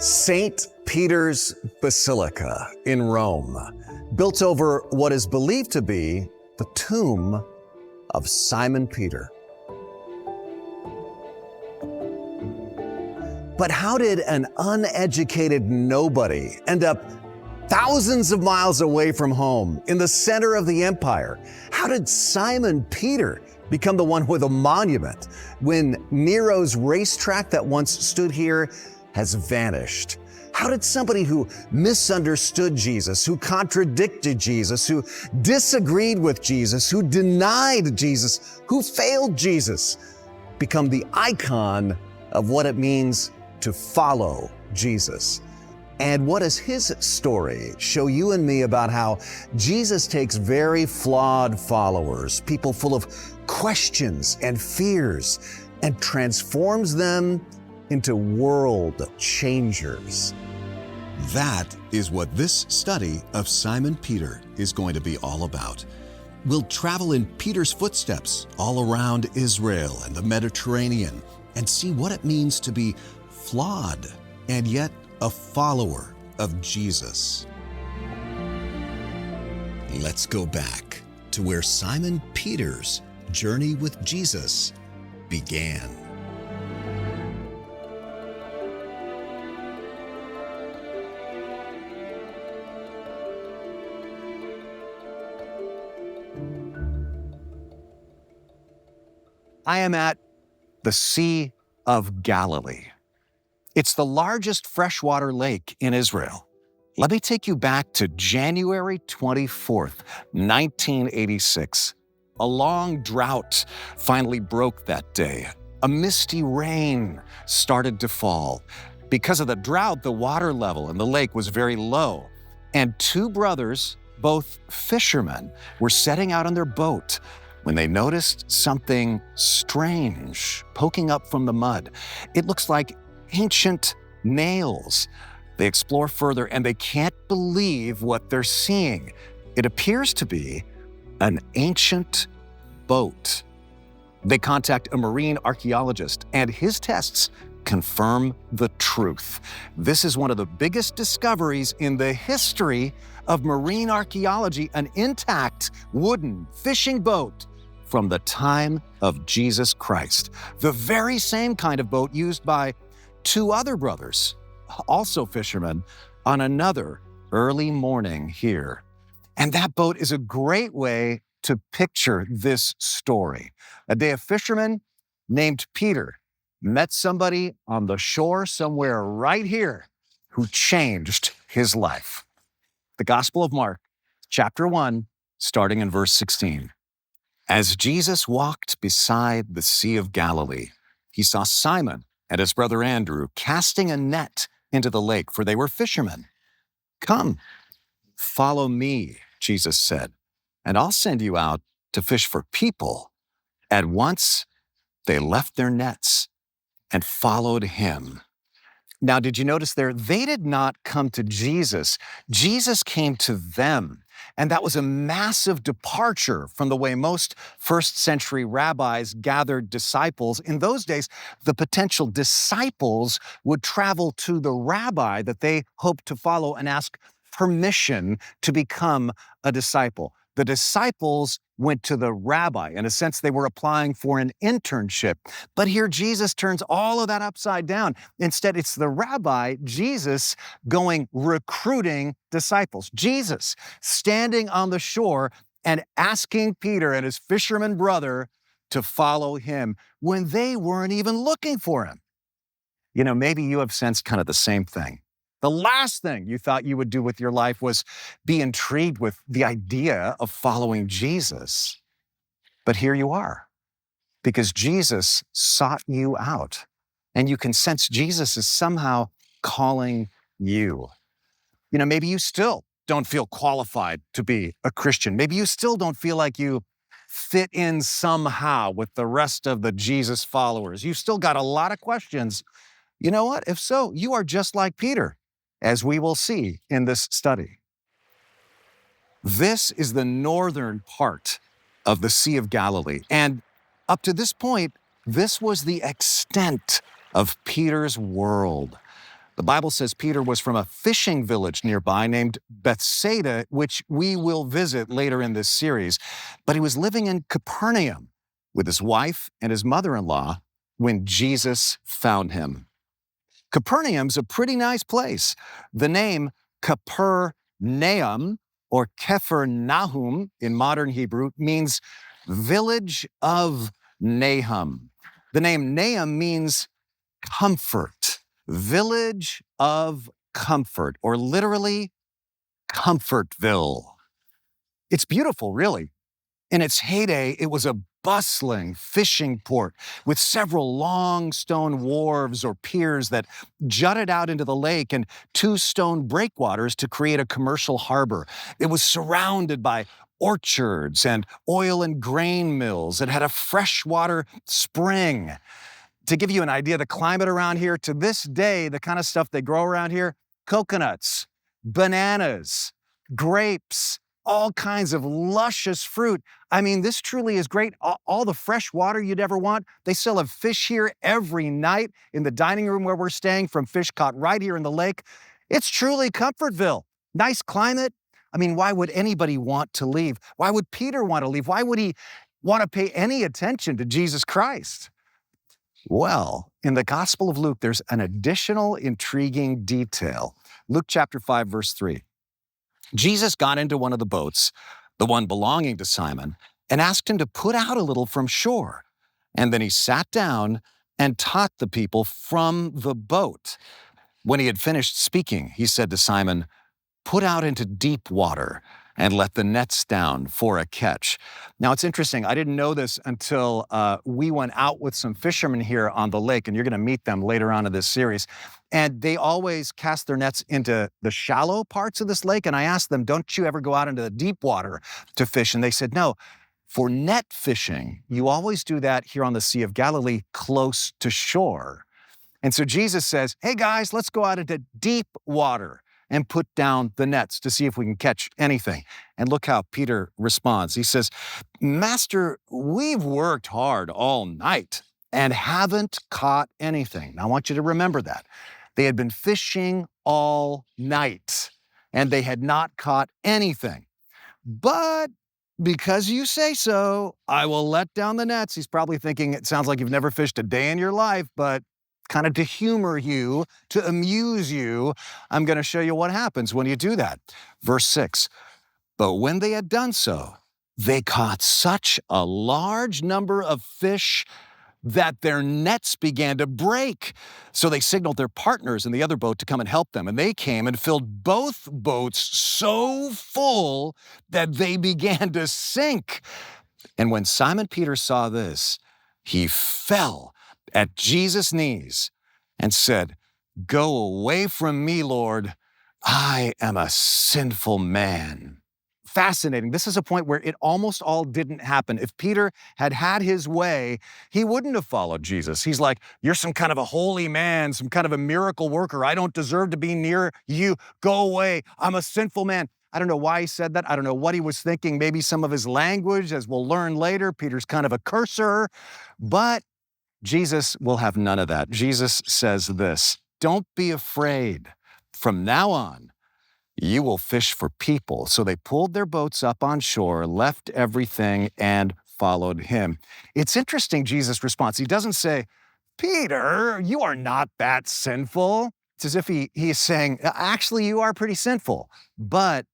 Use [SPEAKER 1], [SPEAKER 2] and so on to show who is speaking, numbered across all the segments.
[SPEAKER 1] St. Peter's Basilica in Rome, built over what is believed to be the tomb of Simon Peter. But how did an uneducated nobody end up thousands of miles away from home in the center of the empire? How did Simon Peter become the one with a monument when Nero's racetrack that once stood here has vanished? How did somebody who misunderstood Jesus, who contradicted Jesus, who disagreed with Jesus, who denied Jesus, who failed Jesus, become the icon of what it means to follow Jesus? And what does his story show you and me about how Jesus takes very flawed followers, people full of questions and fears, and transforms them into world changers?
[SPEAKER 2] That is what this study of Simon Peter is going to be all about. We'll travel in Peter's footsteps all around Israel and the Mediterranean and see what it means to be flawed and yet a follower of Jesus. Let's go back to where Simon Peter's journey with Jesus began.
[SPEAKER 1] I am at the Sea of Galilee. It's the largest freshwater lake in Israel. Let me take you back to January 24th, 1986. A long drought finally broke that day. A misty rain started to fall. Because of the drought, the water level in the lake was very low. And two brothers, both fishermen, were setting out on their boat when they noticed something strange poking up from the mud. It looks like ancient nails. They explore further and they can't believe what they're seeing. It appears to be an ancient boat. They contact a marine archaeologist and his tests confirm the truth. This is one of the biggest discoveries in the history of marine archaeology, an intact wooden fishing boat from the time of Jesus Christ. The very same kind of boat used by two other brothers, also fishermen, on another early morning here. And that boat is a great way to picture this story. A day a fisherman named Peter met somebody on the shore somewhere right here who changed his life. The Gospel of Mark, chapter 1, starting in verse 16. As Jesus walked beside the Sea of Galilee, he saw Simon and his brother Andrew casting a net into the lake, for they were fishermen. "Come, follow me," Jesus said, "and I'll send you out to fish for people." At once, they left their nets and followed him. Now, did you notice there? They did not come to Jesus. Jesus came to them. And that was a massive departure from the way most first century rabbis gathered disciples. In those days, the potential disciples would travel to the rabbi that they hoped to follow and ask permission to become a disciple. The disciples went to the rabbi. In a sense, they were applying for an internship. But here Jesus turns all of that upside down. Instead, it's the rabbi, Jesus, going recruiting disciples. Jesus standing on the shore and asking Peter and his fisherman brother to follow him when they weren't even looking for him. You know, maybe you have sensed kind of the same thing. The last thing you thought you would do with your life was be intrigued with the idea of following Jesus. But here you are, because Jesus sought you out, and you can sense Jesus is somehow calling you. You know, maybe you still don't feel qualified to be a Christian. Maybe you still don't feel like you fit in somehow with the rest of the Jesus followers. You've still got a lot of questions. You know what? If so, you are just like Peter, as we will see in this study. This is the northern part of the Sea of Galilee. And up to this point, this was the extent of Peter's world. The Bible says Peter was from a fishing village nearby named Bethsaida, which we will visit later in this series. But he was living in Capernaum with his wife and his mother-in-law when Jesus found him. Capernaum's a pretty nice place. The name Capernaum, or Nahum in modern Hebrew, means village of Nahum. The name Nahum means comfort, village of comfort, or literally Comfortville. It's beautiful, really. In its heyday, it was a bustling fishing port with several long stone wharves or piers that jutted out into the lake and 2 stone breakwaters to create a commercial harbor. It was surrounded by orchards and oil and grain mills. It had a freshwater spring. To give you an idea, the climate around here, to this day, the kind of stuff they grow around here, coconuts, bananas, grapes, all kinds of luscious fruit. I mean, this truly is great. All the fresh water you'd ever want. They still have fish here every night in the dining room where we're staying from fish caught right here in the lake. It's truly Comfortville. Nice climate. I mean, why would anybody want to leave? Why would Peter want to leave? Why would he want to pay any attention to Jesus Christ? Well, in the Gospel of Luke, there's an additional intriguing detail. Luke chapter 5, verse 3. Jesus got into one of the boats, the one belonging to Simon, and asked him to put out a little from shore. And then he sat down and taught the people from the boat. When he had finished speaking, he said to Simon, "Put out into deep water and let the nets down for a catch." Now, it's interesting. I didn't know this until we went out with some fishermen here on the lake, and you're going to meet them later on in this series. And they always cast their nets into the shallow parts of this lake. And I asked them, don't you ever go out into the deep water to fish? And they said, no. For net fishing, you always do that here on the Sea of Galilee, close to shore. And so Jesus says, hey guys, let's go out into deep water and put down the nets to see if we can catch anything. And look how Peter responds. He says, Master, we've worked hard all night and haven't caught anything. Now, I want you to remember that. They had been fishing all night and they had not caught anything. But because you say so, I will let down the nets. He's probably thinking, it sounds like you've never fished a day in your life, but kind of to humor you, to amuse you, I'm going to show you what happens when you do that. Verse 6, but when they had done so, they caught such a large number of fish that their nets began to break. So they signaled their partners in the other boat to come and help them. And they came and filled both boats so full that they began to sink. And when Simon Peter saw this, he fell at Jesus' knees and said, "Go away from me, Lord. I am a sinful man." Fascinating. This is a point where it almost all didn't happen. If Peter had had his way, he wouldn't have followed Jesus. He's like, you're some kind of a holy man, some kind of a miracle worker. I don't deserve to be near you. Go away. I'm a sinful man. I don't know why he said that. I don't know what he was thinking. Maybe some of his language, as we'll learn later. Peter's kind of a cursor. But Jesus will have none of that. Jesus says this, don't be afraid. From now on, you will fish for people. So they pulled their boats up on shore, left everything, and followed him. It's interesting, Jesus' response. He doesn't say, Peter, you are not that sinful. It's as if he is saying, actually, you are pretty sinful, but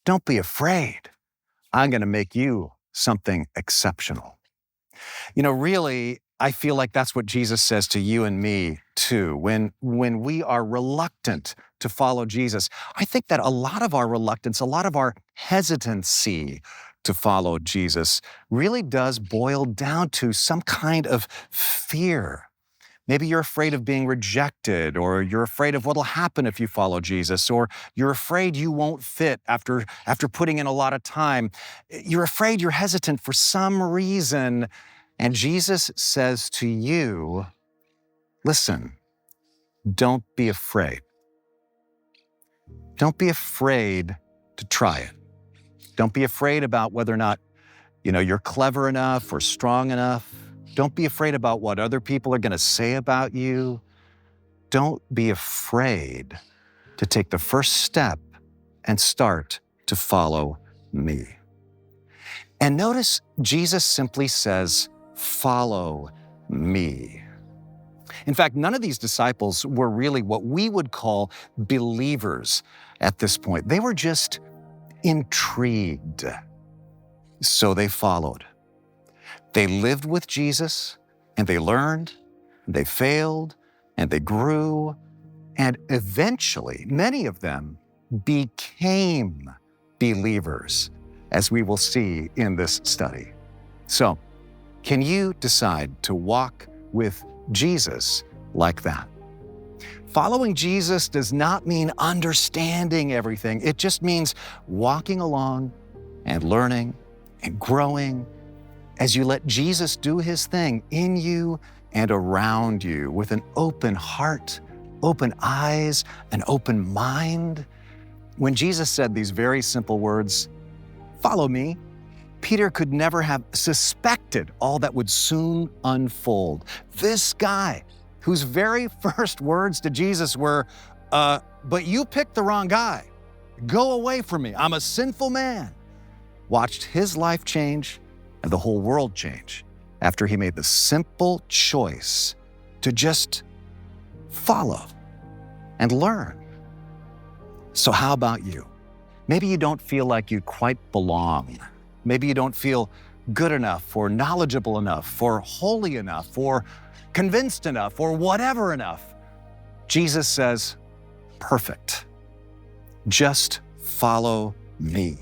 [SPEAKER 1] don't be afraid. I'm going to make you something exceptional. You know, really, I feel like that's what Jesus says to you and me too. When we are reluctant to follow Jesus, I think that a lot of our reluctance, a lot of our hesitancy to follow Jesus really does boil down to some kind of fear. Maybe you're afraid of being rejected, or you're afraid of what'll happen if you follow Jesus, or you're afraid you won't fit after putting in a lot of time. You're afraid, you're hesitant for some reason. And Jesus says to you, listen, don't be afraid. Don't be afraid to try it. Don't be afraid about whether or not, you're clever enough or strong enough. Don't be afraid about what other people are going to say about you. don't be afraid to take the first step and start to follow me. And notice Jesus simply says, follow me. In fact, none of these disciples were really what we would call believers at this point. They were just intrigued. So they followed. They lived with Jesus, and they learned, and they failed, and they grew, and eventually, many of them became believers, as we will see in this study. So, can you decide to walk with Jesus like that? Following Jesus does not mean understanding everything. It just means walking along and learning and growing as you let Jesus do his thing in you and around you with an open heart, open eyes, an open mind. When Jesus said these very simple words, "Follow me," Peter could never have suspected all that would soon unfold. This guy, whose very first words to Jesus were, but you picked the wrong guy. Go away from me. I'm a sinful man. Watched his life change and the whole world change after he made the simple choice to just follow and learn. So how about you? Maybe you don't feel like you quite belong. Maybe you don't feel good enough or knowledgeable enough or holy enough or convinced enough or whatever enough. Jesus says, perfect. Just follow me.